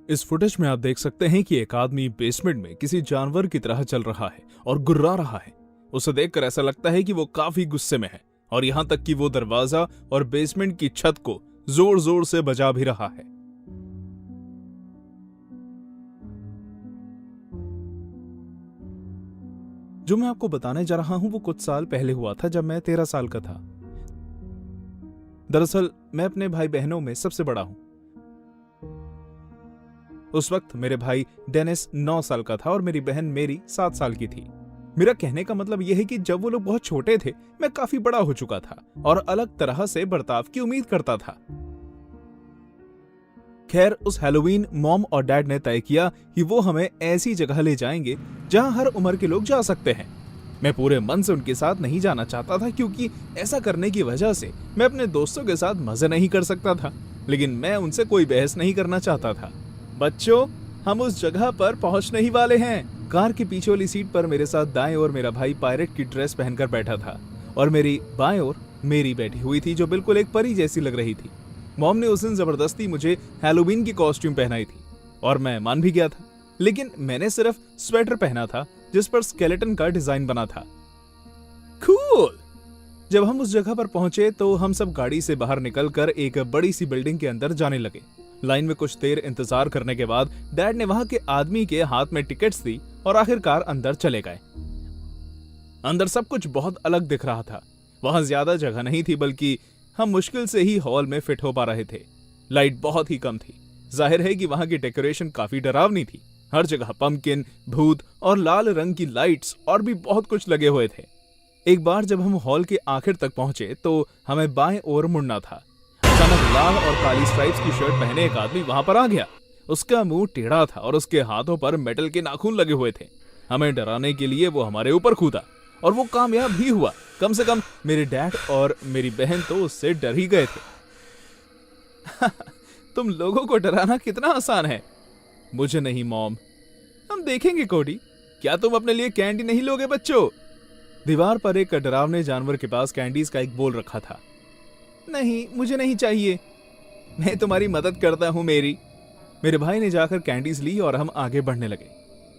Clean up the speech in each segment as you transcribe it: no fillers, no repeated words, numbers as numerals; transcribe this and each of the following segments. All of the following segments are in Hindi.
इस फुटेज में आप देख सकते हैं कि एक आदमी बेसमेंट में किसी जानवर की तरह चल रहा है और गुर्रा रहा है। उसे देखकर ऐसा लगता है कि वो काफी गुस्से में है और यहाँ तक कि वो दरवाजा और बेसमेंट की छत को जोर जोर से बजा भी रहा है। जो मैं आपको बताने जा रहा हूं वो कुछ साल पहले हुआ था, जब मैं 13 साल का था। दरअसल मैं अपने भाई बहनों में सबसे बड़ा हूं। उस वक्त मेरे भाई डेनिस 9 साल का था और मेरी बहन मेरी 7 साल की थी। मेरा कहने का मतलब यह है कि जब वो लोग बहुत छोटे थे मैं काफी बड़ा हो चुका था और अलग तरह से बर्ताव की उम्मीद करता था। खैर, उस हैलोवीन मॉम और डैड ने तय किया कि वो हमें ऐसी जगह ले जाएंगे जहां हर उम्र के लोग जा सकते हैं। मैं पूरे मन से उनके साथ नहीं जाना चाहता था, क्योंकि ऐसा करने की वजह से मैं अपने दोस्तों के साथ मजे नहीं कर सकता था, लेकिन मैं उनसे कोई बहस नहीं करना चाहता था। बच्चों, हम उस जगह पर पहुंचने ही वाले हैं। कार के पीछे वाली सीट पर मेरे साथ दाएं ओर मेरा भाई पायरेट की ड्रेस पहनकर बैठा था और मेरी बाएं ओर मेरी बैठी हुई थी, जो बिल्कुल एक परी जैसी लग रही थी। मॉम ने उस दिन जबरदस्ती मुझे हैलोवीन की कॉस्ट्यूम पहनाई थी और मैं मान भी गया था, लेकिन मैंने सिर्फ स्वेटर पहना था जिस पर स्केलेटन का डिजाइन बना था। कूल! जब हम उस जगह पर पहुंचे तो हम सब गाड़ी से बाहर निकलकर एक बड़ी सी बिल्डिंग के अंदर जाने लगे। लाइन में कुछ देर इंतजार करने के बाद डैड ने वहां के आदमी के हाथ में टिकट्स दी और आखिरकार अंदर चले गए। अंदर सब कुछ बहुत अलग दिख रहा था। वहां ज्यादा जगह नहीं थी, बल्कि हम मुश्किल से ही हॉल में फिट हो पा रहे थे। लाइट बहुत ही कम थी। जाहिर है कि वहां की डेकोरेशन काफी डरावनी थी। हर जगह पंपकिन, भूत और लाल रंग की लाइट्स और भी बहुत कुछ लगे हुए थे। एक बार जब हम हॉल के आखिर तक पहुंचे तो हमें बाएं ओर मुड़ना था। अचानक लाल और काली स्ट्राइप्स की शर्ट पहने एक आदमी वहां पर आ गया। उसका मुंह टेढ़ा था और उसके हाथों पर मेटल के नाखून लगे हुए थे। हमें डराने के लिए वो हमारे ऊपर कूदा और वो कामयाब भी हुआ। कम से कम मेरे डैड और मेरी बहन तो उससे डर ही गए थे। तुम लोगों को डराना कितना आसान है। मुझे नहीं मॉम। हम देखेंगे कोडी। क्या तुम अपने लिए कैंडी नहीं लोगे बच्चों? दीवार पर एक डरावने जानवर के पास कैंडीज का एक बोल रखा था। नहीं, मुझे नहीं चाहिए। मैं तुम्हारी मदद करता हूं मेरे भाई ने जाकर कैंडीज ली और हम आगे बढ़ने लगे।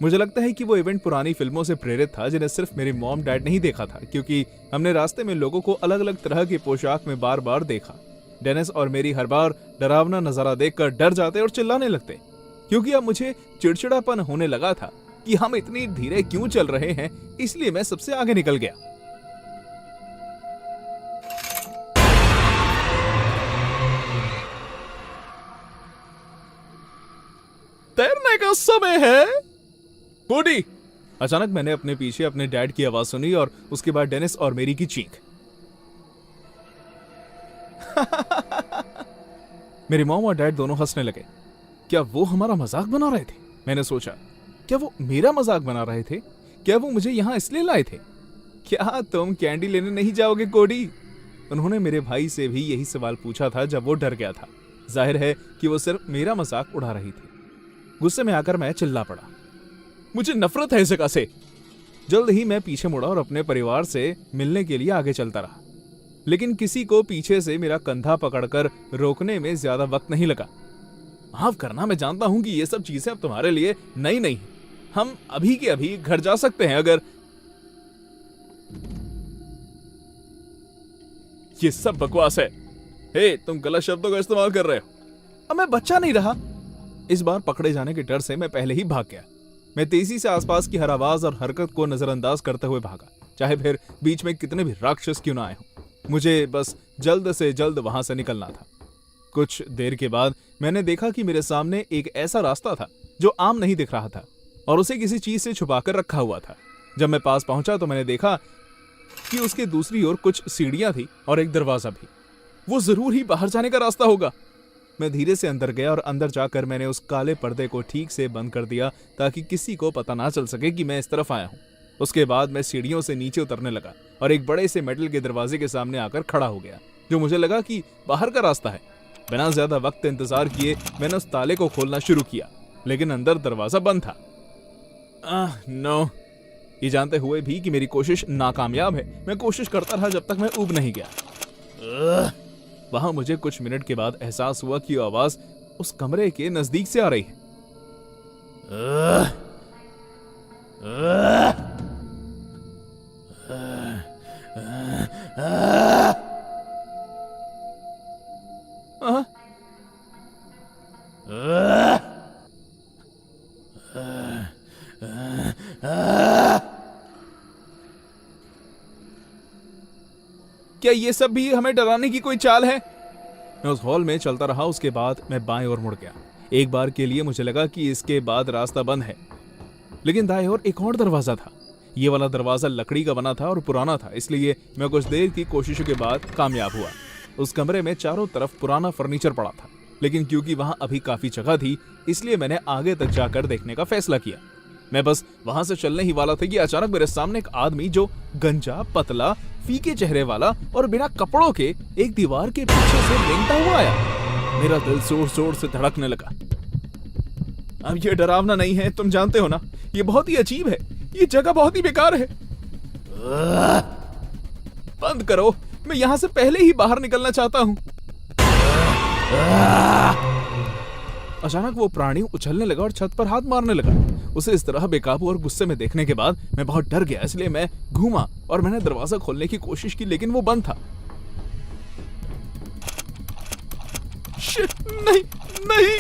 मुझे लगता है कि वो इवेंट पुरानी फिल्मों से प्रेरित था, जिन्हें सिर्फ मेरे मॉम डैड नहीं देखा था, क्योंकि हमने रास्ते में लोगों को अलग अलग तरह की पोशाक में बार बार देखा। डेनिस और मेरी हर बार डरावना नजारा देखकर डर जाते और चिल्लाने लगते, क्योंकि अब मुझे चिड़चिड़ापन होने लगा था कि हम इतनी धीरे क्यों चल रहे हैं। इसलिए मैं सबसे आगे निकल गया। तैरने का समय है कोडी। अचानक मैंने अपने पीछे अपने डैड की आवाज सुनी और उसके बाद डेनिस और मेरी की चीख। मेरी मॉम और डैड दोनों हंसने लगे। क्या वो हमारा मजाक बना रहे थे? मैंने सोचा, क्या वो मेरा मजाक बना रहे थे? क्या वो मुझे यहां इसलिए लाए थे? क्या तुम कैंडी लेने नहीं जाओगे कोडी? उन्होंने मेरे भाई से भी यही सवाल पूछा था जब वो डर गया था। जाहिर है कि वो सिर्फ मेरा मजाक उड़ा रही थी। गुस्से में आकर मैं चिल्ला पड़ा, मुझे नफरत है इस जगह से। जल्द ही मैं पीछे मुड़ा और अपने परिवार से मिलने के लिए आगे चलता रहा, लेकिन किसी को पीछे से मेरा कंधा पकड़कर रोकने में ज्यादा वक्त नहीं लगा। माफ करना, मैं जानता हूं कि ये सब चीजें अब तुम्हारे लिए नई नहीं। हम अभी के अभी घर जा सकते हैं अगर ये सब बकवास है। हे, तुम गलत शब्दों का इस्तेमाल कर रहे हो। अब मैं बच्चा नहीं रहा। इस बार पकड़े जाने के डर से मैं पहले ही भाग गया। मैं तेजी से आसपास की हर आवाज और हरकत को नजरअंदाज करते हुए भागा, चाहे फिर बीच में कितने भी राक्षस क्यों ना आए हों। मुझे बस जल्द से जल्द वहां से निकलना था। कुछ देर के बाद मैंने देखा कि मेरे सामने एक ऐसा रास्ता था जो आम नहीं दिख रहा था और उसे किसी चीज से छुपाकर रखा हुआ था। जब मैं पास पहुंचा तो मैंने देखा कि उसके दूसरी ओर कुछ सीढ़ियां थी और एक दरवाजा भी। वो जरूर ही बाहर जाने का रास्ता होगा। मैं धीरे से अंदर गया और अंदर जाकर मैंने उस काले पर्दे को ठीक से बंद कर दिया ताकि किसी को पता ना चल सके कि मैं इस तरफ आया हूं। उसके बाद मैं सीढ़ियों से नीचे उतरने लगा और एक बड़े से मेटल के दरवाजे के सामने आकर खड़ा हो गया, जो मुझे लगा कि बाहर का रास्ता है। बिना ज्यादा वक्त इंतजार किए मैंने उस ताले को खोलना शुरू किया, लेकिन अंदर दरवाजा बंद था। नो। ये जानते हुए भी कि मेरी कोशिश नाकामयाब है, मैं कोशिश करता रहा जब तक मैं ऊब नहीं गया। वहां मुझे कुछ मिनट के बाद एहसास हुआ कि आवाज उस कमरे के नजदीक से आ रही है। क्या ये सब भी हमें डराने की कोई चाल है? मैं उस हॉल में चलता रहा। उसके बाद मैं बाएं ओर मुड़ गया। एक बार के लिए मुझे लगा कि इसके बाद रास्ता बंद है, लेकिन दाएं ओर एक और दरवाजा था। ये वाला दरवाजा लकड़ी का बना था और पुराना था, इसलिए मैं कुछ देर की कोशिशों के बाद कामयाब हुआ। उस कमरे में चारों तरफ पुराना फर्नीचर पड़ा था, लेकिन क्योंकि वहां अभी काफी जगह थी, इसलिए मैंने आगे तक जाकर देखने का फैसला किया। मैं बस वहां से चलने ही वाला था कि अचानक मेरे सामने एक आदमी जो गंजा, पतला, फीके चेहरे वाला और बिना कपड़ों के एक दीवार के पीछे से रेंगता हुआ आया। मेरा दिल जोर जोर से धड़कने लगा। अब ये डरावना नहीं है, तुम जानते हो ना, ये बहुत ही अजीब है। ये जगह बहुत ही बेकार है। बंद करो, मैं यहां से पहले ही बाहर निकलना चाहता हूं। अचानक वो प्राणी उछलने लगा और छत पर हाथ मारने लगा। उसे इस तरह बेकाबू और गुस्से में देखने के बाद मैं बहुत डर गया, इसलिए मैं घूमा और मैंने दरवाजा खोलने की कोशिश की, लेकिन वो बंद था। नहीं, नहीं।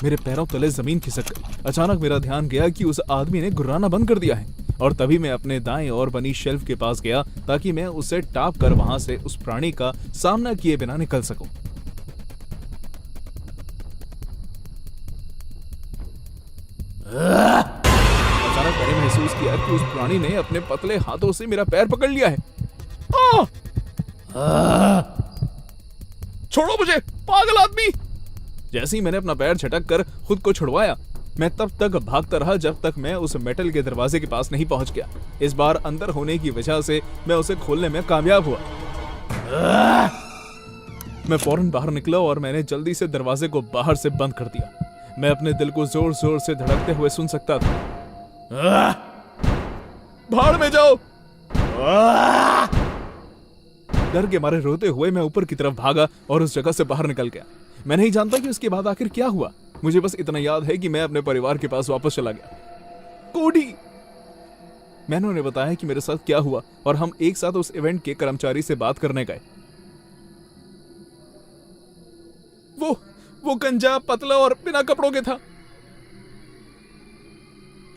मेरे पैरों तले जमीन खिसक गई। अचानक मेरा ध्यान गया कि उस आदमी ने गुर्राना बंद कर दिया है, और तभी मैं अपने दाएं ओर बनी शेल्फ के पास गया ताकि मैं उसे टाप कर वहां से उस प्राणी का सामना किए बिना निकल सकूं। अचानक मैंने महसूस किया कि उस प्राणी ने अपने पतले हाथों से मेरा पैर पकड़ लिया है। छोड़ो मुझे, पागल आदमी! जैसे ही मैंने अपना पैर झटक कर खुद को छुड़वाया, मैं तब तक भागता रहा जब तक मैं उस मेटल के दरवाजे के पास नहीं पहुंच गया। इस बार अंदर होने की वजह से मैं उसे खोलने में कामयाब हुआ। मैं फौरन बाहर निकला और मैंने जल्दी से दरवाजे को बाहर से बंद कर दिया। मैं अपने दिल को जोर जोर से धड़कते हुए सुन सकता था। भाड़ में जाओ! डर के मारे रोते हुए मैं ऊपर की तरफ भागा और उस जगह से बाहर निकल गया। मैं नहीं जानता कि उसके बाद आखिर क्या हुआ। मुझे बस इतना याद है कि मैं अपने परिवार के पास वापस चला गया। कोडी! मैंने उन्हें बताया कि मेरे साथ क्या हुआ और हम एक साथ उस इवेंट के कर्मचारी से बात करने गए। वो गंजा, पतला और बिना कपड़ों के था।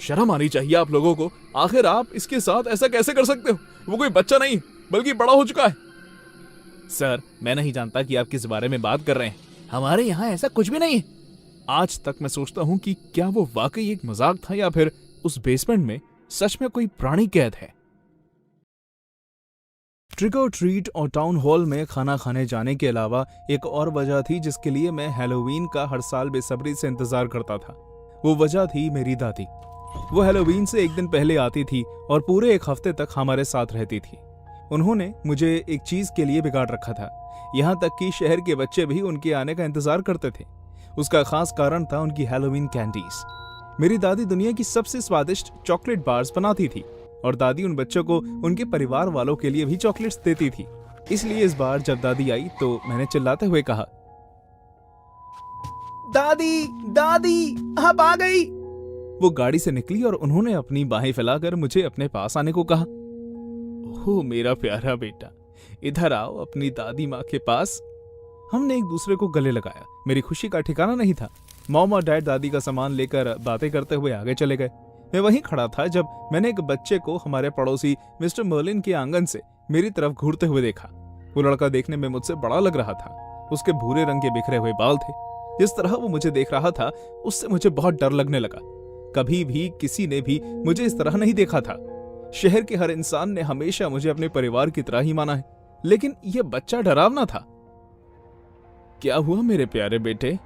शर्म आनी चाहिए आप लोगों को। आखिर आप इसके साथ ऐसा कैसे कर सकते हो? वो कोई बच्चा नहीं बल्कि बड़ा हो चुका है। सर, मैं नहीं जानता कि आप किस बारे में बात कर रहे हैं। हमारे यहाँ ऐसा कुछ भी नहीं है। आज तक मैं सोचता हूँ कि क्या वो वाकई एक मजाक था या फिर उस बेसमेंट में सच में कोई प्राणी कैद है। ट्रिक और ट्रीट और टाउन हॉल में खाना खाने जाने के अलावा एक और वजह थी जिसके लिए मैं हैलोवीन का हर साल बेसब्री से इंतजार करता था। वो वजह थी मेरी दादी। वो हैलोवीन से एक दिन पहले आती थी और पूरे एक हफ्ते तक हमारे साथ रहती थी। उन्होंने मुझे एक चीज के लिए बिगाड़ रखा था, यहाँ तक कि शहर के बच्चे भी उनके आने का इंतजार करते थे। उसका खास कारण था उनकी हैलोवीन कैंडीज। मेरी दादी दुनिया की सबसे स्वादिष्ट चॉकलेट बार्स बनाती थी और दादी उन बच्चों को उनके परिवार वालों के लिए भी चॉकलेट्स देती थी। इसलिए इस बार जब दादी आई तो मैंने चिल्लाते हुए कहा, दादी, दादी, आप आ गई। वो गाड़ी से निकली और उन्होंने अपनी बाहें फैलाकर मुझे अपने पास आने को कहा। ओह मेरा प्यारा बेटा, इधर आओ अपनी दादी माँ के पास। हमने एक दूसरे को गले लगाया। मेरी खुशी का ठिकाना नहीं था। मॉम और डैड दादी का सामान लेकर बातें करते हुए आगे चले गए। मैं वहीं खड़ा था जब मैंने एक बच्चे को हमारे पड़ोसी मिस्टर मर्लिन के आंगन से मेरी तरफ घूरते हुए देखा। वो लड़का देखने में मुझसे बड़ा लग रहा था। उसके भूरे रंग के बिखरे हुए बाल थे। जिस तरह वो मुझे देख रहा था उससे मुझे बहुत डर लगने लगा। कभी भी किसी ने भी मुझे इस तरह नहीं देखा था। शहर के हर इंसान ने हमेशा मुझे अपने परिवार की तरह ही माना है, लेकिन यह बच्चा डरावना था। क्या हुआ मेरे प्यारे बेटे?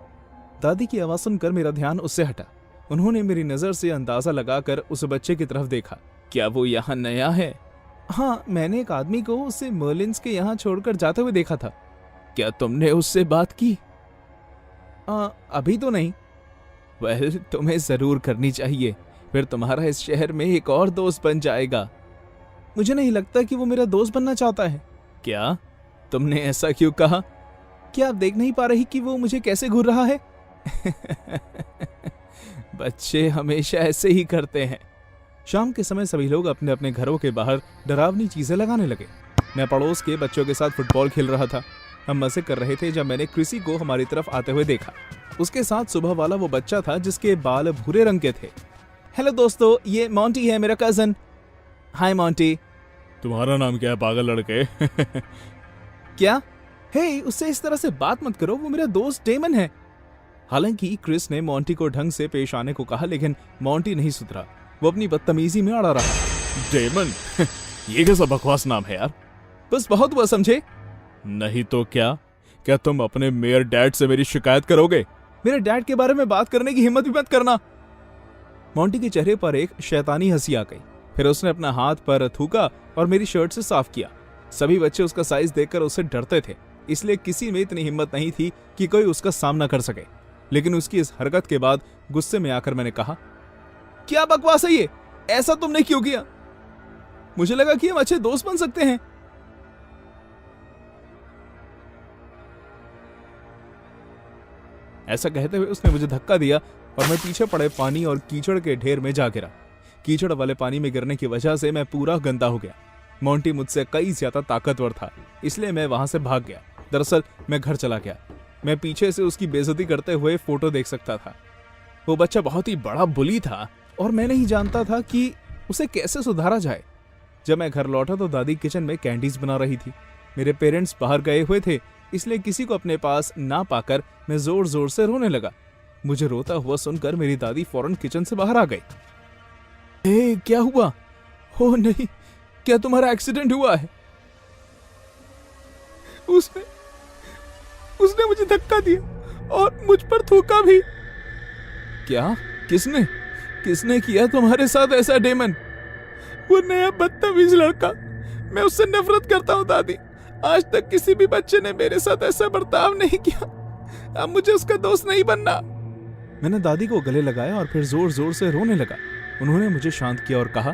दादी की आवाज सुनकर मेरा ध्यान उससे हटा। उन्होंने मेरी नजर से अंदाजा लगाकर उस बच्चे की तरफ देखा। क्या वो यहाँ नया है? हाँ, मैंने एक आदमी को उसे मर्लिन्स के यहाँ छोड़कर जाते हुए देखा था। क्या तुमने उससे बात की? अभी तो नहीं। वेल, तुम्हें जरूर करनी चाहिए, फिर तुम्हारा इस शहर में एक और दोस्त बन जाएगा। मुझे नहीं लगता कि वो मेरा दोस्त बनना चाहता है। क्या? तुमने ऐसा क्यों कहा? क्या आप देख नहीं पा रही कि वो मुझे कैसे घूर रहा है? बच्चे हमेशा ऐसे ही करते हैं। शाम के समय सभी लोग अपने अपने घरों के बाहर डरावनी चीजें लगाने लगे। मैं पड़ोस के बच्चों के साथ फुटबॉल खेल रहा था। हम मजे कर रहे थे जब मैंने क्रिसी को हमारी तरफ आते हुए देखा। उसके साथ सुबह वाला वो बच्चा था जिसके बाल भूरे रंग के थे। हेलो दोस्तों, ये मॉन्टी है, मेरा कजन। हाय मॉन्टी। तुम्हारा नाम क्या है पागल लड़के? क्या? हे, उससे इस तरह से बात मत करो, वो मेरा दोस्त डेमन है। हालांकि क्रिस ने मॉन्टी को ढंग से पेश आने को कहा, लेकिन मॉन्टी नहीं सुधरा। वो अपनी बदतमीजी में अड़ा रहा। डेमन? ये कैसा बकवास नाम है यार? बस बहुत हुआ, समझे? नहीं तो क्या तुम अपने मेयर डैड से मेरी शिकायत करोगे? मेरे डैड के बारे में बात करने की हिम्मत भी मत करना। मॉन्टी के चेहरे पर एक शैतानी हंसी आ गई। फिर उसने अपना हाथ पर थूका और मेरी शर्ट से साफ किया। सभी बच्चे उसका साइज देखकर उससे डरते थे, इसलिए किसी में इतनी हिम्मत नहीं थी कि कोई उसका सामना कर सके। लेकिन उसकी इस हरकत के बाद गुस्से में आकर मैंने कहा, क्या बकवास है ये? ऐसा तुमने क्यों किया? मुझे लगा कि हम अच्छे दोस्त बन सकते हैं। ऐसा कहते हुए उसने मुझे धक्का दिया और मैं पीछे पड़े पानी और कीचड़ के ढेर में जा गिरा। कीचड़ वाले पानी में गिरने की वजह से मैं पूरा गंदा हो गया। मॉन्टी मुझसे कई ज्यादा ताकतवर था, इसलिए मैं वहां से भाग गया। दरअसल मैं घर चला गया। मैं पीछे से उसकी बेइज्जती करते हुए फोटो देख सकता था। वो बच्चा बहुत ही बड़ा बुली था और मैं नहीं जानता था कि उसे कैसे सुधारा जाए। जब मैं घर लौटा तो दादी किचन में कैंडीज बना रही थी। मेरे पेरेंट्स बाहर गए हुए थे, इसलिए किसी को अपने पास ना पाकर मैं जोर जोर से रोने लगा। मुझे रोता हुआ सुनकर मेरी दादी फौरन किचन से बाहर आ गई। क्या हुआ? ओह नहीं, क्या तुम्हारा एक्सीडेंट हुआ है? उसने मुझे धक्का दिया और मुझ पर थूका भी। क्या? किसने किया तुम्हारे साथ ऐसा डेमन? वो नया बदतमीज लड़का। मैं उससे नफरत करता हूँ दादी। आज तक किसी भी बच्चे ने मेरे साथ ऐसा बर्ताव नहीं किया। अब मुझे उसका दोस्त नहीं बनना। मैंने दादी को गले लगाया और फिर जोर जोर से रोने लगा। उन्होंने मुझे शांत किया और कहा,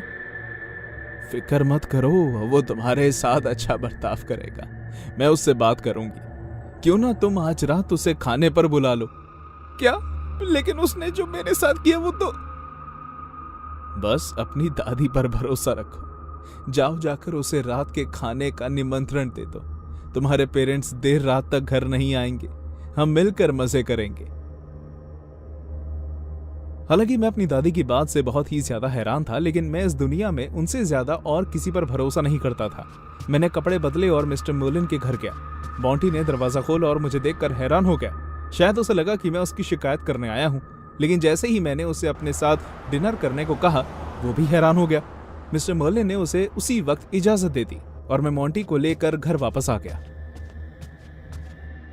फिक्र मत करो, वो तुम्हारे साथ अच्छा बर्ताव करेगा। मैं उससे बात करूंगी। क्यों ना तुम आज रात उसे खाने पर बुला लो। क्या? लेकिन उसने जो मेरे साथ किया वो तो। बस अपनी दादी पर भरोसा रखो। जाओ जाकर उसे रात के खाने का निमंत्रण दे दो। तुम्हारे पेरेंट्स देर रात तक घर नहीं आएंगे। हम मिलकर मजे करेंगे। हालांकि मैं अपनी दादी की बात से बहुत ही ज्यादा हैरान था, लेकिन मैं इस दुनिया में उनसे ज्यादा और किसी पर भरोसा नहीं करता था। मैंने कपड़े बदले और मिस्टर मोलिन के घर गया। मॉन्टी ने दरवाजा खोला और मुझे देखकर हैरान हो गया। शायद उसे लगा कि मैं उसकी शिकायत करने आया हूं, लेकिन जैसे ही मैंने उसे अपने साथ डिनर करने को कहा, वो भी हैरान हो गया। मिस्टर मर्लिन ने उसे उसी वक्त इजाजत दे दी और मैं मॉन्टी को लेकर घर वापस आ गया।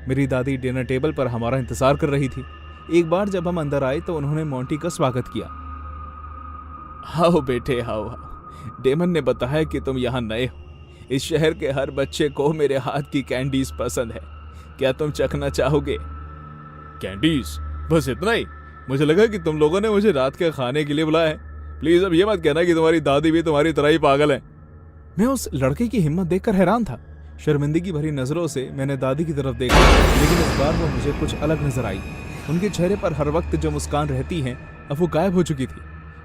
मेरी दादी डिनर टेबल पर हमारा इंतजार कर रही थी। एक बार जब हम अंदर आए तो उन्होंने मॉन्टी का स्वागत किया। आओ बेटे, आओ। डेमन ने बताया कि तुम यहाँ नए हो। इस शहर के हर बच्चे को मेरे हाथ की कैंडीज पसंद है। क्या तुम चखना चाहोगे? कैंडीज? बस इतना ही? मुझे लगा कि तुम लोगों ने मुझे रात के खाने के लिए बुलाया है। प्लीज अब ये मत कहना कि तुम्हारी दादी भी तुम्हारी तरह ही पागल है। मैं उस लड़के की हिम्मत देखकर हैरान था। शर्मिंदगी भरी नजरों से मैंने दादी की तरफ देखा, लेकिन इस बार वो मुझे कुछ अलग नजर आई। उनके चेहरे पर हर वक्त जो मुस्कान रहती है, अब वो गायब हो चुकी थी।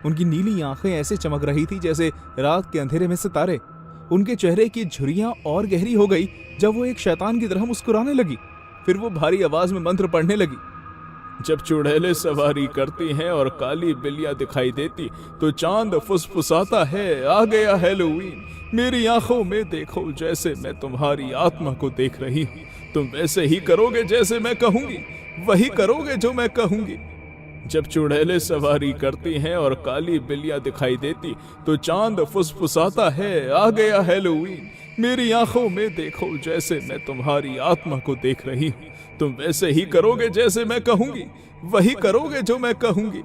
उनकी नीली आंखें ऐसे चमक रही थी जैसे रात के अंधेरे में सितारे। उनके चेहरे की झुर्रियां और गहरी हो गई जब वो एक शैतान की तरह मुस्कुराने लगी। फिर वो भारी आवाज में मंत्र पढ़ने लगी। जब चुड़ैलें सवारी करती हैं और काली बिल्लियां दिखाई देती तो चांद फुसफुसाता है, आ गया हैलोवीन। मेरी आंखों में देखो जैसे मैं तुम्हारी आत्मा को देख रही हूँ। तुम वैसे ही करोगे जैसे मैं कहूंगी, वही करोगे जो मैं कहूंगी। जब चुड़ैलें सवारी करती हैं और काली बिल्लियां दिखाई देती तो चांद फुसफुसाता है, आ गया हैलोवीन। मेरी आंखों में देखो जैसे मैं तुम्हारी आत्मा को देख रही हूँ। तुम वैसे ही करोगे जैसे मैं कहूंगी, वही करोगे जो मैं कहूंगी।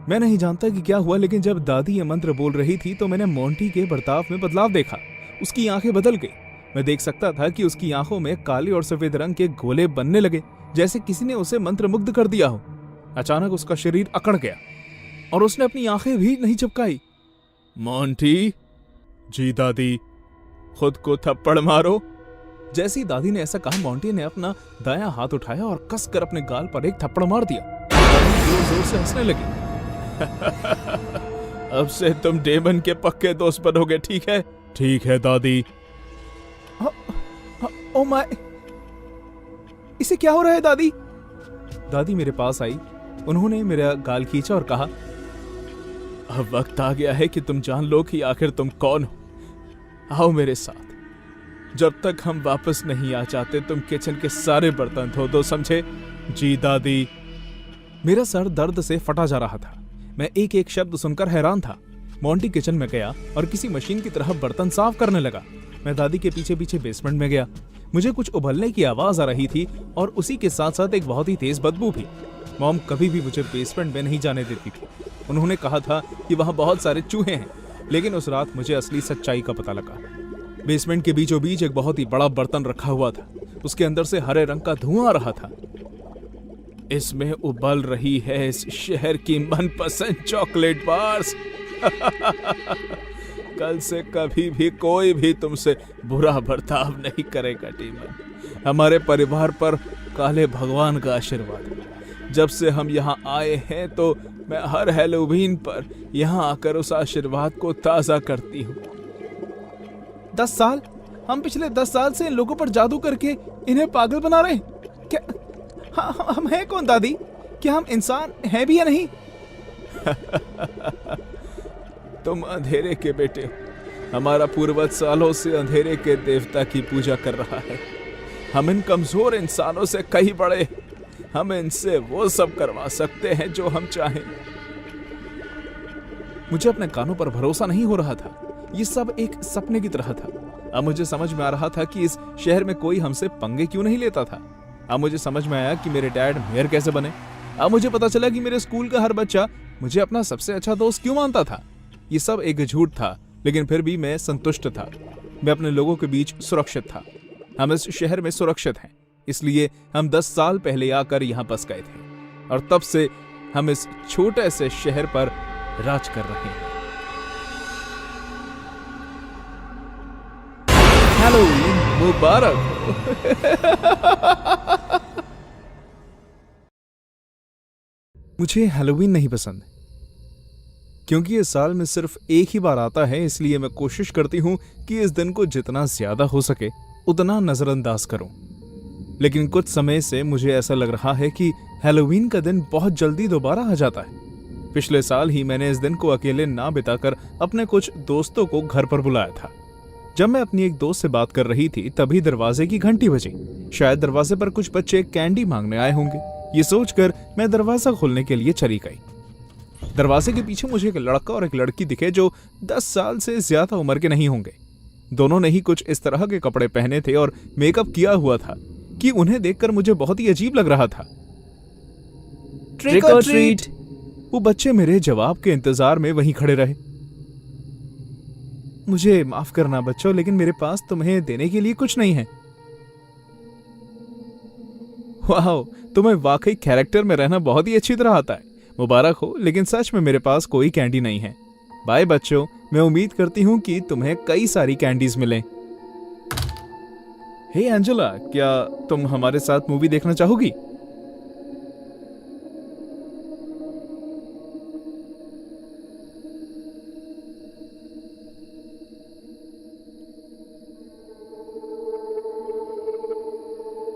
मैं नहीं जानता कि क्या हुआ, लेकिन जब दादी ये मंत्र बोल रही थी तो मैंने मॉन्टी के बर्ताव में बदलाव देखा। उसकी आंखें बदल गई। मैं देख सकता था कि उसकी आंखों में काले और सफेद रंग के गोले बनने लगे, जैसे किसी ने उसे मंत्रमुग्ध कर दिया हो। अचानक उसका शरीर अकड़ गया और उसने अपनी आंखें भी नहीं झपकाई। मॉन्टी? जी दादी। खुद को थप्पड़ मारो। जैसे ही दादी ने ऐसा कहा, मॉन्टी ने अपना दायां हाथ उठाया और कसकर अपने गाल पर एक थप्पड़ मार दिया। जोर जोर से हंसने लगी। अब से तुम डेमन के पक्के दोस्त बनोगे, ठीक है? ठीक है दादी। ओ माय, इसे क्या हो रहा है दादी? दादी मेरे पास आई, उन्होंने मेरा गाल खींचा और कहा, अब वक्त आ गया है कि तुम जान लो कि आखिर तुम कौन हो। आओ मेरे साथ। जब तक हम वापस नहीं आ जाते तुम किचन के सारे बर्तन धो दो, समझे? जी दादी। मेरा सर दर्द से फटा जा रहा था। मैं एक एक शब्द सुनकर हैरान था। मोंटी किचन में गया और किसी मशीन की तरह बर्तन साफ करने लगा। मैं दादी के पीछे पीछे बेसमेंट में गया। मुझे कुछ उबलने की आवाज आ रही थी और उसी के साथ साथ एक बहुत ही तेज बदबू भी। मॉम कभी भी मुझे बेसमेंट में नहीं जाने देती थी। उन्होंने कहा था कि वहां बहुत सारे चूहे हैं, लेकिन उस रात मुझे असली सच्चाई का पता लगा। बेसमेंट के बीचों बीच एक बहुत ही बड़ा बर्तन रखा हुआ था। उसके अंदर से हरे रंग का धुआं आ रहा था। इसमें उबल रही है इस शहर की मनपसंद चॉकलेट बार्स। कल से कभी भी कोई भी तुमसे बुरा बर्ताव नहीं करेगा डेमन। हमारे परिवार पर काले भगवान का आशीर्वाद है। जब से हम यहाँ आए हैं तो मैं हर हैलोवीन पर यहाँ आकर उस आशीर्वाद को ताज़ा करती हूँ। 10 साल? हम पिछले 10 साल से इन लोगों पर जादू करके इन्हें पागल बना रहे हैं क्या? हम हैं कौन दादी? क्या हम इंसान हैं भी या नहीं? तुम अंधेरे के बेटे हो। हमारा पूर्वज सालों से अंधेरे के देवता की पूजा कर रहा है। हम इन कमजोर इंसानों से कहीं बड़े। हम इनसे वो सब करवा सकते हैं जो हम चाहें। मुझे अपने कानों पर भरोसा नहीं हो रहा था। ये सब एक सपने की तरह था। अब मुझे समझ में आ रहा था कि इस शहर में कोई हमसे पंगे क्यों नहीं लेता था। अब मुझे समझ में आया कि मेरे डैड मेयर कैसे बने। अब मुझे पता चला कि मेरे स्कूल का हर बच्चा मुझे अपना सबसे अच्छा दोस्त क्यों मानता था। ये सब एक झूठ था, लेकिन फिर भी मैं संतुष्ट था। मैं अपने लोगों के बीच सुरक्षित था। हम इस शहर में सुरक्षित हैं, इसलिए हम 10 साल पहले आकर यहाँ बस गए थे और तब से हम इस छोटे से शहर पर राज कर रहे हैं। हैलोवीन मुबारक। मुझे हैलोवीन नहीं पसंद, क्योंकि इस साल में सिर्फ एक ही बार आता है। इसलिए मैं कोशिश करती हूँ कि इस दिन को जितना ज्यादा हो सके उतना नजरअंदाज करूं। लेकिन कुछ समय से मुझे ऐसा लग रहा है कि हैलोवीन का दिन बहुत जल्दी दोबारा आ जाता है। पिछले साल ही मैंने इस दिन को अकेले ना बिताकर अपने कुछ दोस्तों को घर पर बुलाया था। जब मैं अपनी एक दोस्त से बात कर रही थी तभी दरवाजे की घंटी बजी। शायद दरवाजे पर कुछ बच्चे कैंडी मांगने आए होंगे। ये सोचकर मैं दरवाजा खोलने के लिए चली गई। दरवाजे के पीछे मुझे एक लड़का और एक लड़की दिखे जो 10 साल से ज्यादा उम्र के नहीं होंगे। दोनों ने ही कुछ इस तरह के कपड़े पहने थे और मेकअप किया हुआ था कि उन्हें देखकर मुझे बहुत ही अजीब लग रहा था। ट्रिक और ट्रीट। वो बच्चे मेरे जवाब के इंतजार में वहीं खड़े रहे। मुझे माफ करना बच्चों, लेकिन मेरे पास तुम्हें देने के लिए कुछ नहीं है। वाह, तुम्हें वाकई कैरेक्टर में रहना बहुत ही अच्छी तरह आता है। मुबारक हो, लेकिन सच में मेरे पास कोई कैंडी नहीं है। बाय बच्चों, मैं उम्मीद करती हूँ कि तुम्हें कई सारी कैंडीज मिलें। हे एंजेला, क्या तुम हमारे साथ मूवी देखना चाहोगी?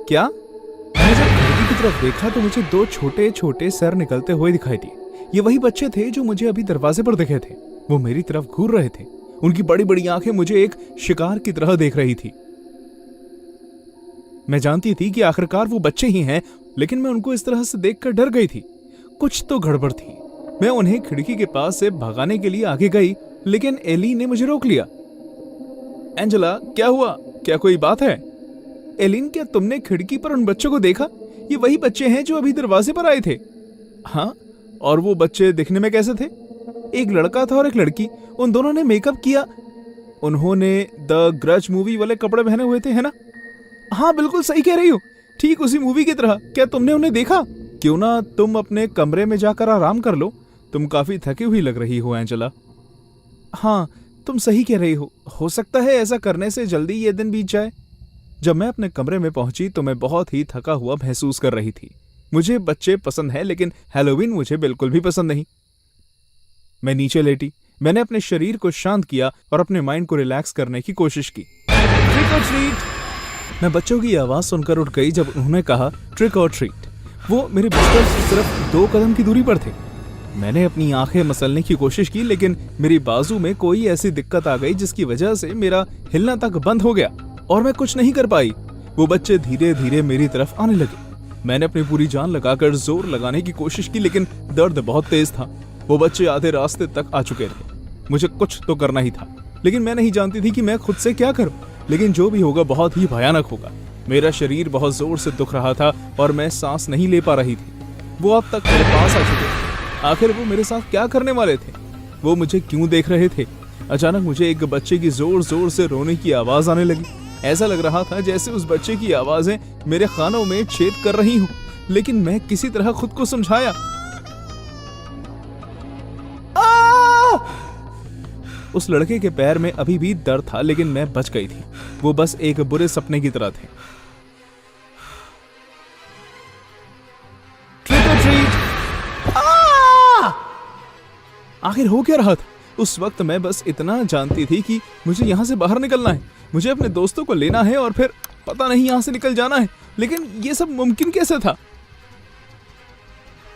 क्या? मैंने जब खिड़की की तरफ देखा तो मुझे 2 छोटे छोटे सर निकलते हुए दिखाई दिए। ये वही बच्चे थे जो मुझे अभी दरवाजे पर दिखे थे। वो मेरी तरफ घूर रहे थे। उनकी बड़ी बड़ी आंखें मुझे एक शिकार की तरह देख रही थी। मैं जानती थी कि आखिरकार वो बच्चे ही हैं, लेकिन मैं उनको इस तरह से देखकर डर गई थी। कुछ तो गड़बड़ थी। मैं उन्हें खिड़की के पास से भगाने के लिए आगे गई, लेकिन एली ने मुझे रोक लिया। एंजेला, क्या हुआ? क्या कोई बात है? एलिन, क्या तुमने खिड़की पर उन बच्चों को देखा? ये वही बच्चे हैं जो अभी दरवाजे पर आए थे। हाँ, और वो बच्चे दिखने में कैसे थे? एक लड़का था और एक लड़की। उन दोनों ने मेकअप किया। उन्होंने द ग्रज मूवी वाले कपड़े पहने हुए थे, है ना? हाँ, बिल्कुल सही कह रही हो, ठीक उसी मूवी की तरह। क्या तुमने उन्हें देखा? क्यों ना तुम अपने कमरे में जाकर आराम कर लो। तुम काफी थकी हुई लग रही हो एंजेला। हाँ, तुम सही कह रही हो सकता है ऐसा करने से जल्दी ये दिन बीत जाए। जब मैं अपने कमरे में पहुंची तो मैं बहुत ही थका हुआ महसूस कर रही थी। मुझे बच्चे पसंद है, लेकिन हैलोवीन मुझे बिल्कुल भी पसंद नहीं। मैं नीचे लेटी। मैंने अपने शरीर को शांत किया और अपने माइंड को रिलैक्स करने की कोशिश की। ट्रिक और ट्रीट। मैं बच्चों की आवाज सुनकर उठ गई जब उन्होंने कहा ट्रिक और ट्रीट। वो मेरे बिस्तर से सिर्फ 2 कदम की दूरी पर थे। मैंने अपनी आंखें मसलने की कोशिश की, लेकिन मेरी बाजू में कोई ऐसी दिक्कत आ गई जिसकी वजह से मेरा हिलना तक बंद हो गया और मैं कुछ नहीं कर पाई। वो बच्चे धीरे धीरे मेरी तरफ आने लगे। मैंने अपनी पूरी जान लगाकर जोर लगाने की कोशिश की, लेकिन दर्द बहुत तेज था। वो बच्चे आधे रास्ते तक आ चुके थे। मुझे कुछ तो करना ही था, लेकिन मैं नहीं जानती थी कि मैं खुद से क्या करूं। लेकिन जो भी होगा बहुत ही भयानक होगा। मेरा शरीर बहुत जोर से दुख रहा था और मैं सांस नहीं ले पा रही थी। वो अब तक मेरे पास आ चुके थे। आखिर वो मेरे साथ क्या करने वाले थे? वो मुझे क्यों देख रहे थे? अचानक मुझे एक बच्चे की जोर जोर से रोने की आवाज आने लगी। ऐसा लग रहा था जैसे उस बच्चे की आवाजें मेरे कानों में छेद कर रही हूं, लेकिन मैं किसी तरह खुद को समझाया। उस लड़के के पैर में अभी भी दर्द था, लेकिन मैं बच गई थी। वो बस एक बुरे सपने की तरह थे। ट्रिक और ट्रीट। आखिर हो क्या रहा था? उस वक्त मैं बस इतना जानती थी कि मुझे यहां से बाहर निकलना है, मुझे अपने दोस्तों को लेना है और फिर पता नहीं यहां से निकल जाना है। लेकिन ये सब मुमकिन कैसे था?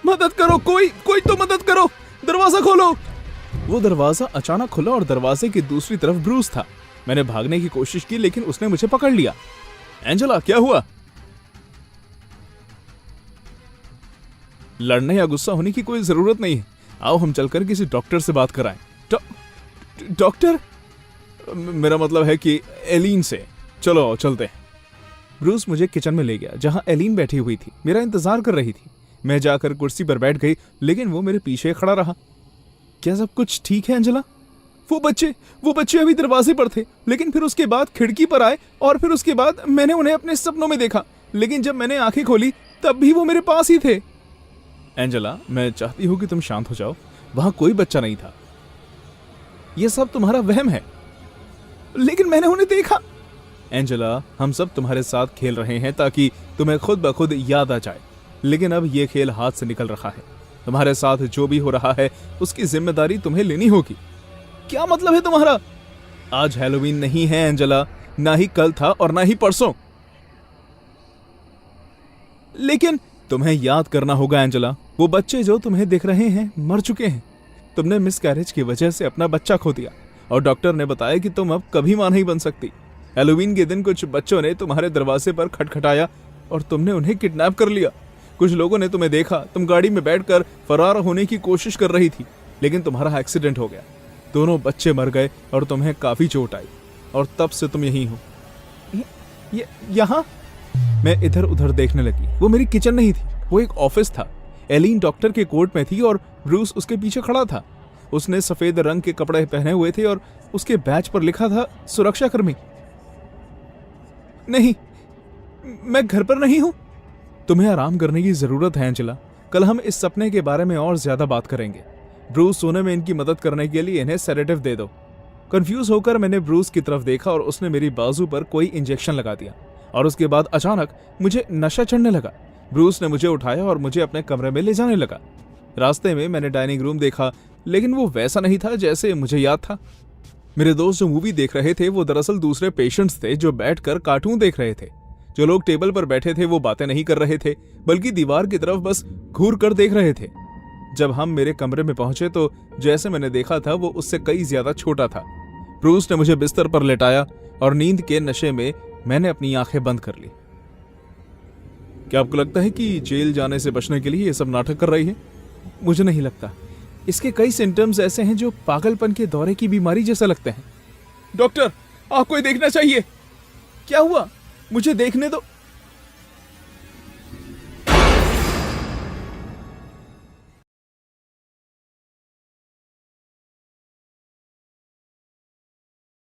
मदद करो, कोई तो मदद करो, दरवाजा खोलो। वो दरवाजा अचानक खुला और दरवाजे की दूसरी तरफ ब्रूस था। मैंने भागने की कोशिश की, लेकिन उसने मुझे पकड़ लिया। एंजेला, क्या हुआ? लड़ने या गुस्सा होने की कोई जरूरत नहीं है। आओ हम चलकर किसी डॉक्टर से बात कराएं। डॉक्टर? मेरा मतलब है कि एलीन से। चलो चलते हैं। ब्रूस मुझे किचन में ले गया, जहां एलीन बैठी हुई थी, मेरा इंतजार कर रही थी। मैं जाकर कुर्सी पर बैठ गई, लेकिन वो मेरे पीछे खड़ा रहा। क्या सब कुछ ठीक है एंजेला? वो बच्चे अभी दरवाजे पर थे, लेकिन फिर उसके बाद खिड़की पर आए और फिर उसके बाद मैंने उन्हें अपने सपनों में देखा, लेकिन जब मैंने आंखें खोली तब भी वो मेरे पास ही थे। एंजेला, मैं चाहती हूँ कि तुम शांत हो जाओ। वहां कोई बच्चा नहीं था। यह सब तुम्हारा वहम है। लेकिन मैंने उन्हें देखा। एंजेला, हम सब तुम्हारे साथ खेल रहे हैं ताकि तुम्हें खुद ब खुद याद आ जाए, लेकिन अब यह खेल हाथ से निकल रहा है। तुम्हारे साथ जो भी हो रहा है उसकी जिम्मेदारी तुम्हें लेनी होगी। क्या मतलब है तुम्हारा? आज हैलोवीन नहीं है एंजेला, ना ही कल था और ना ही परसों। लेकिन तुम्हें याद करना होगा एंजेला, वो बच्चे जो तुम्हें दिख रहे हैं मर चुके हैं। तुमने मिसकैरेज की वजह से अपना बच्चा खो दिया और डॉक्टर ने बताया कि तुम अब कभी मां नहीं बन सकती। हैलोवीन के दिन कुछ बच्चों ने तुम्हारे दरवाजे पर खटखटाया और तुमने उन्हें किडनैप कर लिया। कुछ लोगों ने तुम्हें देखा, तुम गाड़ी में बैठकर फरार होने की कोशिश कर रही थी, लेकिन तुम्हारा एक्सीडेंट हो गया। दोनों बच्चे मर गए और तुम्हें काफी चोट आई, और तब से तुम यहीं हो। यहाँ? मैं इधर उधर देखने लगी। वो मेरी किचन नहीं थी, वो एक ऑफिस था। एलीन डॉक्टर के कोट में थी और ब्रूस उसके पीछे खड़ा था। उसने सफेद रंग के कपड़े पहने हुए थे और उसके बैच पर लिखा था सुरक्षाकर्मी। नहीं, मैं घर पर नहीं हूं। तुम्हें आराम करने की जरूरत है एंजेला। कल हम इस सपने के बारे में और ज्यादा बात करेंगे। ब्रूस सोने में इनकी मदद करने के लिए इन्हें सेडेटिव दे दो। कंफ्यूज होकर मैंने ब्रूस की तरफ देखा और उसने मेरी बाजू पर कोई इंजेक्शन लगा दिया, और उसके बाद अचानक मुझे नशा चढ़ने लगा। ब्रूस ने मुझे उठाया और मुझे अपने कमरे में ले जाने लगा। रास्ते में मैंने डाइनिंग रूम देखा, लेकिन वो वैसा नहीं था जैसे मुझे याद था। मेरे दोस्त जो मूवी देख रहे थे वो दरअसल दूसरे पेशेंट्स थे जो बैठकर कार्टून देख रहे थे। जो लोग टेबल पर बैठे थे वो बातें नहीं कर रहे थे, बल्कि दीवार की तरफ बस घूर कर देख रहे थे। जब हम मेरे कमरे में पहुंचे तो जैसे मैंने देखा था वो उससे कई ज्यादा छोटा था। ब्रूस ने मुझे बिस्तर पर लेटाया और नींद के नशे में मैंने अपनी आंखें बंद कर ली। क्या आपको लगता है कि जेल जाने से बचने के लिए ये सब नाटक कर रही है? मुझे नहीं लगता। इसके कई सिम्टम्स ऐसे हैं जो पागलपन के दौरे की बीमारी जैसा लगते हैं। डॉक्टर, आपको ये देखना चाहिए। क्या हुआ? मुझे देखने दो।